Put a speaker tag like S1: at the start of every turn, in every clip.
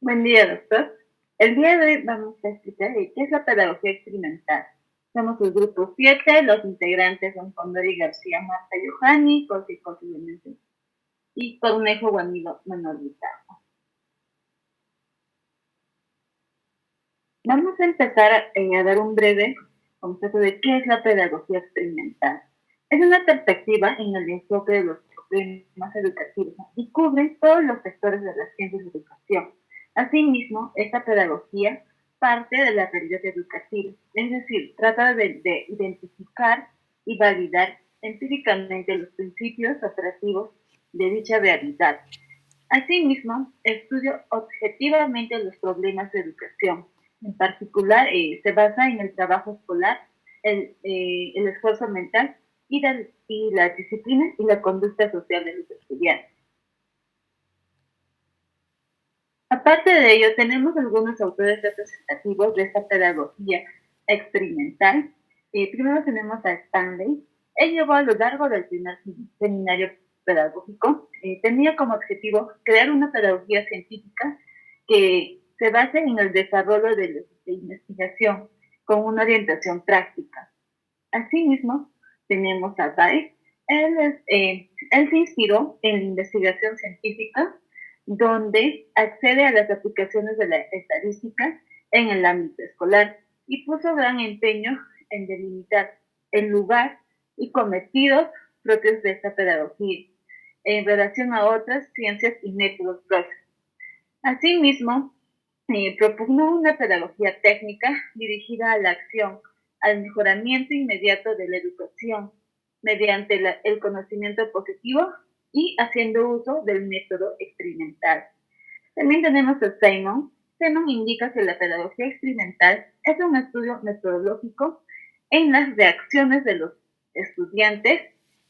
S1: Buen día, doctor. El día de hoy vamos a explicar qué es la pedagogía experimental. Somos el grupo 7, los integrantes son Condori García, Marta Yohani, Cosi Clemente y Cornejo Guanilo Manolita. Vamos a empezar a dar un breve concepto de qué es la pedagogía experimental. Es una perspectiva en el enfoque de los problemas educativos y cubre todos los sectores de las ciencias de educación. Asimismo, esta pedagogía parte de la realidad educativa, es decir, trata de identificar y validar empíricamente los principios operativos de dicha realidad. Asimismo, estudia objetivamente los problemas de educación. En particular, se basa en el trabajo escolar, el esfuerzo mental y la disciplina y la conducta social de los estudiantes. Aparte de ello, tenemos algunos autores representativos de esta pedagogía experimental. Primero tenemos a Stanley. Él llevó a lo largo del primer seminario pedagógico, tenía como objetivo crear una pedagogía científica que se base en el desarrollo de investigación con una orientación práctica. Asimismo, tenemos a Baez. Él se inspiró en la investigación científica donde accede a las aplicaciones de la estadística en el ámbito escolar y puso gran empeño en delimitar el lugar y cometidos propios de esta pedagogía en relación a otras ciencias y métodos propios. Asimismo, propugnó una pedagogía técnica dirigida a la acción, al mejoramiento inmediato de la educación mediante el conocimiento positivo y haciendo uso del método experimental. También tenemos a Simon. Simon indica que la pedagogía experimental es un estudio metodológico en las reacciones de los estudiantes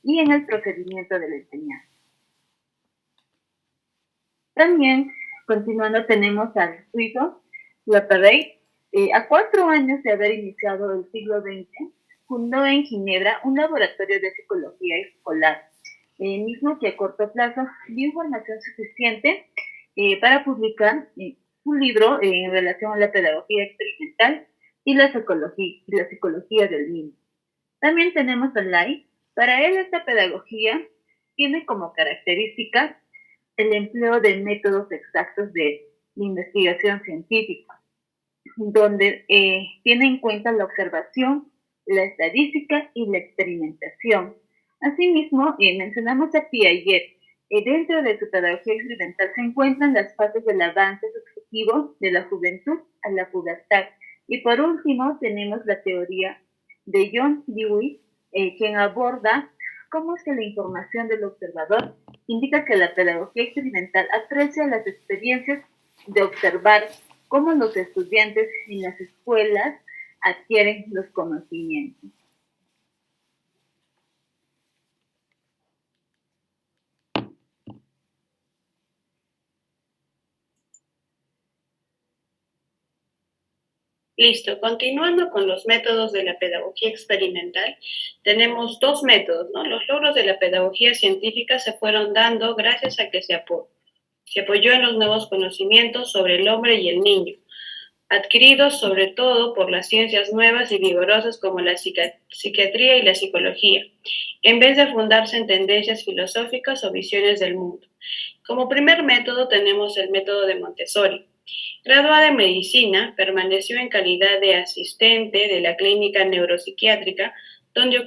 S1: y en el procedimiento de la enseñanza. También, continuando, tenemos al suizo Laperrey. A 4 años de haber iniciado el siglo XX, fundó en Ginebra un laboratorio de psicología escolar, mismo que a corto plazo dio información suficiente para publicar un libro en relación a la pedagogía experimental y la psicología del niño. También tenemos a Lai. Para él esta pedagogía tiene como característica el empleo de métodos exactos de investigación científica, donde tiene en cuenta la observación, la estadística y la experimentación. Asimismo, mencionamos a Piaget. Dentro de su pedagogía experimental se encuentran las fases del avance subjetivo de la juventud a la pubertad. Y por último, tenemos la teoría de John Dewey, quien aborda cómo es que la información del observador indica que la pedagogía experimental aprecia las experiencias de observar cómo los estudiantes en las escuelas adquieren los conocimientos.
S2: Listo, continuando con los métodos de la pedagogía experimental, tenemos dos métodos, ¿no? Los logros de la pedagogía científica se fueron dando gracias a que se apoyó en los nuevos conocimientos sobre el hombre y el niño, adquiridos sobre todo por las ciencias nuevas y vigorosas como la psiquiatría y la psicología, en vez de fundarse en tendencias filosóficas o visiones del mundo. Como primer método tenemos el método de Montessori. Graduada en medicina, permaneció en calidad de asistente de la clínica neuropsiquiátrica, donde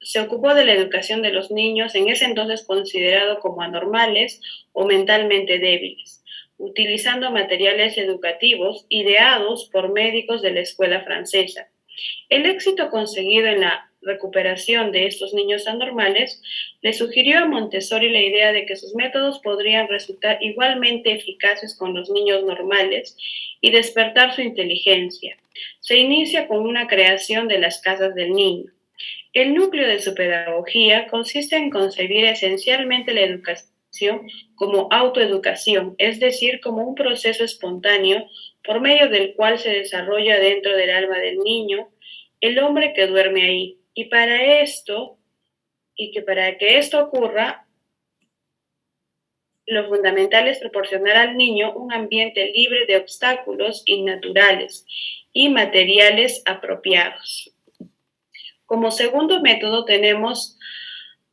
S2: se ocupó de la educación de los niños en ese entonces considerados como anormales o mentalmente débiles, utilizando materiales educativos ideados por médicos de la escuela francesa. El éxito conseguido en la recuperación de estos niños anormales le sugirió a Montessori la idea de que sus métodos podrían resultar igualmente eficaces con los niños normales y despertar su inteligencia. Se inicia con una creación de las casas del niño. El núcleo de su pedagogía consiste en concebir esencialmente la educación como autoeducación, es decir, como un proceso espontáneo por medio del cual se desarrolla dentro del alma del niño el hombre que duerme ahí. Y para que esto ocurra, Lo fundamental es proporcionar al niño un ambiente libre de obstáculos innaturales y materiales apropiados. Como segundo método tenemos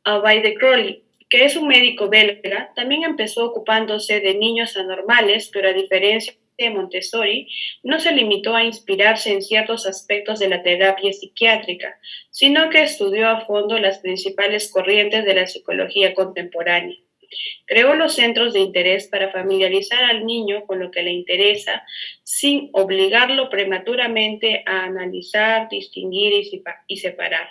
S2: a By de Crowley, que es un médico belga. También empezó ocupándose de niños anormales, pero a diferencia de Montessori, no se limitó a inspirarse en ciertos aspectos de la terapia psiquiátrica, sino que estudió a fondo las principales corrientes de la psicología contemporánea. Creó los centros de interés para familiarizar al niño con lo que le interesa, sin obligarlo prematuramente a analizar, distinguir y separar.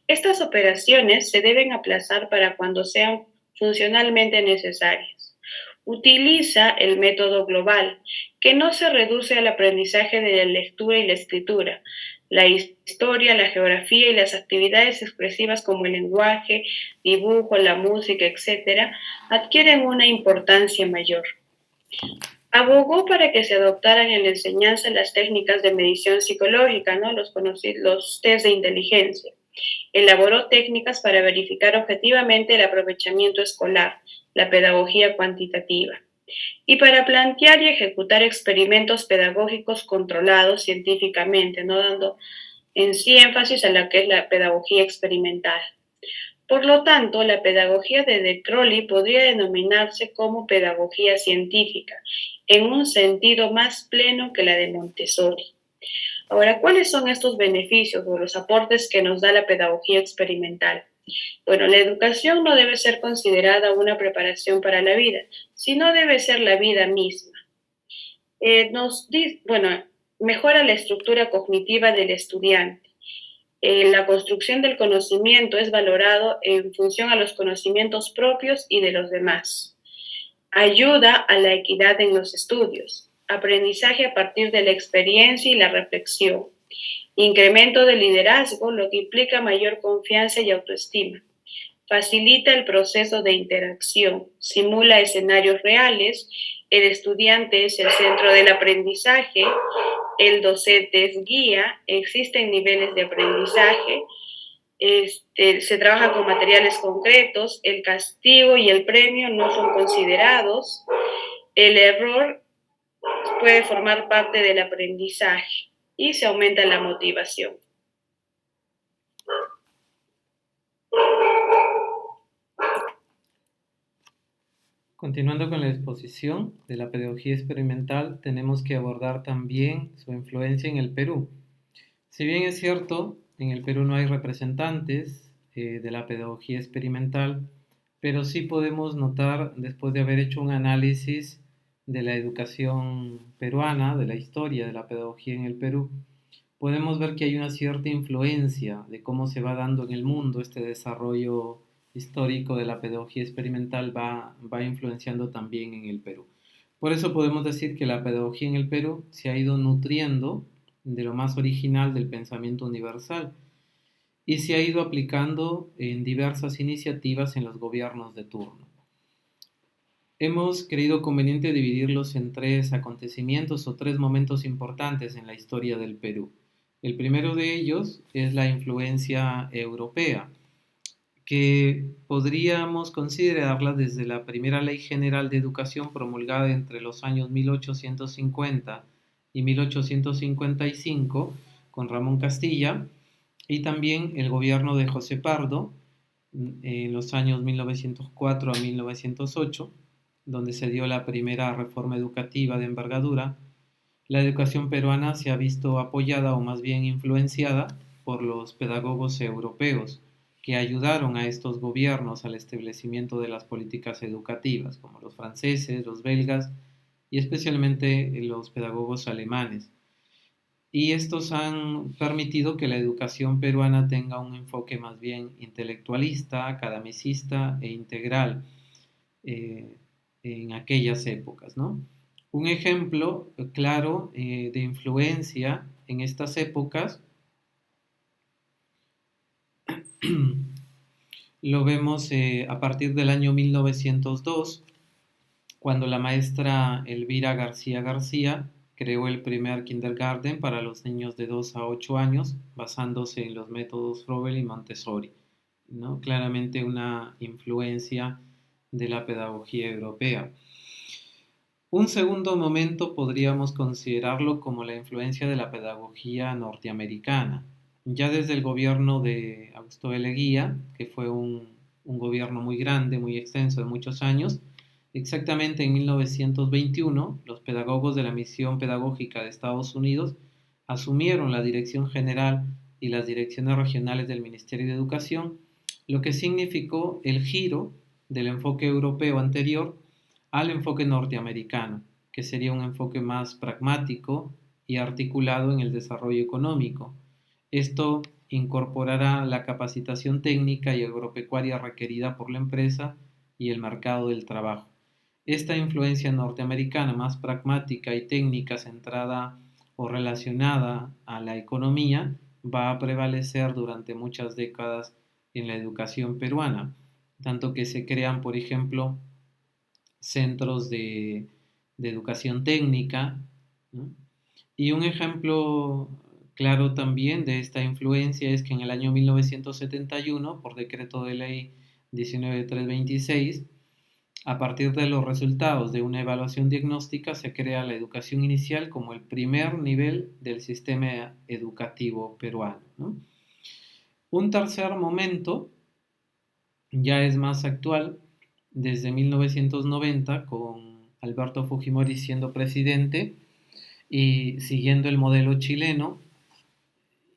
S2: Estas operaciones se deben aplazar para cuando sean funcionalmente necesarias. Utiliza el método global, que no se reduce al aprendizaje de la lectura y la escritura. La historia, la geografía y las actividades expresivas como el lenguaje, dibujo, la música, etc., adquieren una importancia mayor. Abogó para que se adoptaran en la enseñanza las técnicas de medición psicológica, ¿no? Los test de inteligencia. Elaboró técnicas para verificar objetivamente el aprovechamiento escolar, la pedagogía cuantitativa, y para plantear y ejecutar experimentos pedagógicos controlados científicamente, no dando en sí énfasis a la que es la pedagogía experimental. Por lo tanto, la pedagogía de Crowley podría denominarse como pedagogía científica, en un sentido más pleno que la de Montessori. Ahora, ¿cuáles son estos beneficios o los aportes que nos da la pedagogía experimental? Bueno, la educación no debe ser considerada una preparación para la vida, sino debe ser la vida misma. Bueno, mejora la estructura cognitiva del estudiante. La construcción del conocimiento es valorado en función a los conocimientos propios y de los demás. Ayuda a la equidad en los estudios. Aprendizaje a partir de la experiencia y la reflexión. Incremento del liderazgo, lo que implica mayor confianza y autoestima. Facilita el proceso de interacción. Simula escenarios reales. El estudiante es el centro del aprendizaje. El docente es guía. Existen niveles de aprendizaje. Se trabaja con materiales concretos. El castigo y el premio no son considerados. El error puede formar parte del aprendizaje y se aumenta la motivación.
S3: Continuando con la exposición de la pedagogía experimental, tenemos que abordar también su influencia en el Perú. Si bien es cierto, en el Perú no hay representantes de la pedagogía experimental, pero sí podemos notar, después de haber hecho un análisis de la educación peruana, de la historia de la pedagogía en el Perú, podemos ver que hay una cierta influencia de cómo se va dando en el mundo este desarrollo histórico de la pedagogía experimental va influenciando también en el Perú. Por eso podemos decir que la pedagogía en el Perú se ha ido nutriendo de lo más original del pensamiento universal y se ha ido aplicando en diversas iniciativas en los gobiernos de turno. Hemos creído conveniente dividirlos en tres acontecimientos o tres momentos importantes en la historia del Perú. El primero de ellos es la influencia europea, que podríamos considerarla desde la primera Ley General de Educación promulgada entre los años 1850 y 1855 con Ramón Castilla, y también el gobierno de José Pardo en los años 1904 a 1908, donde se dio la primera reforma educativa de envergadura. La educación peruana se ha visto apoyada o más bien influenciada por los pedagogos europeos que ayudaron a estos gobiernos al establecimiento de las políticas educativas, como los franceses, los belgas y especialmente los pedagogos alemanes. Y estos han permitido que la educación peruana tenga un enfoque más bien intelectualista, academicista e integral en aquellas épocas, ¿no? Un ejemplo claro de influencia en estas épocas lo vemos a partir del año 1902, cuando la maestra Elvira García García creó el primer kindergarten para los niños de 2 a 8 años, basándose en los métodos Froebel y Montessori, ¿no? Claramente una influencia de la pedagogía europea. Un segundo momento podríamos considerarlo como la influencia de la pedagogía norteamericana. Ya desde el gobierno de Augusto B. Leguía, que fue un gobierno muy grande, muy extenso de muchos años, exactamente en 1921, los pedagogos de la misión pedagógica de Estados Unidos asumieron la dirección general y las direcciones regionales del Ministerio de Educación, lo que significó el giro del enfoque europeo anterior al enfoque norteamericano, que sería un enfoque más pragmático y articulado en el desarrollo económico. Esto incorporará la capacitación técnica y agropecuaria requerida por la empresa y el mercado del trabajo. Esta influencia norteamericana más pragmática y técnica centrada o relacionada a la economía va a prevalecer durante muchas décadas en la educación peruana, tanto que se crean, por ejemplo, centros de educación técnica, ¿no? Y un ejemplo claro también de esta influencia es que en el año 1971, por decreto de ley 19326, a partir de los resultados de una evaluación diagnóstica se crea la educación inicial como el primer nivel del sistema educativo peruano, ¿no? Un tercer momento ya es más actual, desde 1990, con Alberto Fujimori siendo presidente y siguiendo el modelo chileno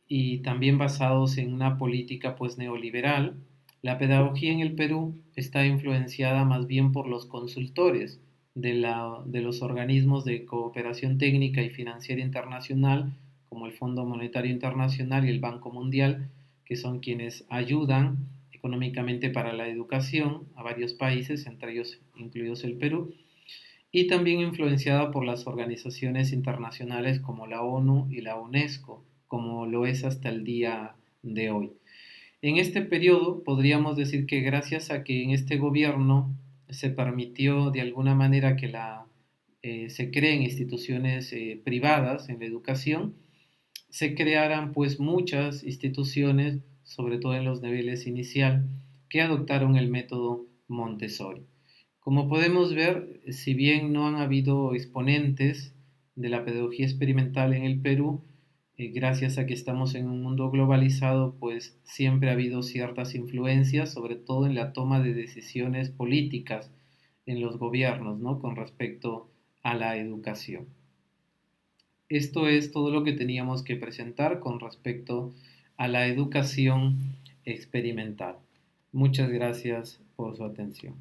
S3: y también basados en una política pues neoliberal. La pedagogía en el Perú está influenciada más bien por los consultores de los organismos de cooperación técnica y financiera internacional, como el Fondo Monetario Internacional y el Banco Mundial, que son quienes ayudan económicamente para la educación a varios países, entre ellos incluidos el Perú, y también influenciada por las organizaciones internacionales como la ONU y la UNESCO, como lo es hasta el día de hoy. En este periodo podríamos decir que gracias a que en este gobierno se permitió de alguna manera que se creen instituciones privadas en la educación, se crearan pues muchas instituciones, sobre todo en los niveles inicial, que adoptaron el método Montessori. Como podemos ver, si bien no han habido exponentes de la pedagogía experimental en el Perú, gracias a que estamos en un mundo globalizado, pues siempre ha habido ciertas influencias, sobre todo en la toma de decisiones políticas en los gobiernos, ¿no? Con respecto a la educación. Esto es todo lo que teníamos que presentar con respecto a la educación experimental. Muchas gracias por su atención.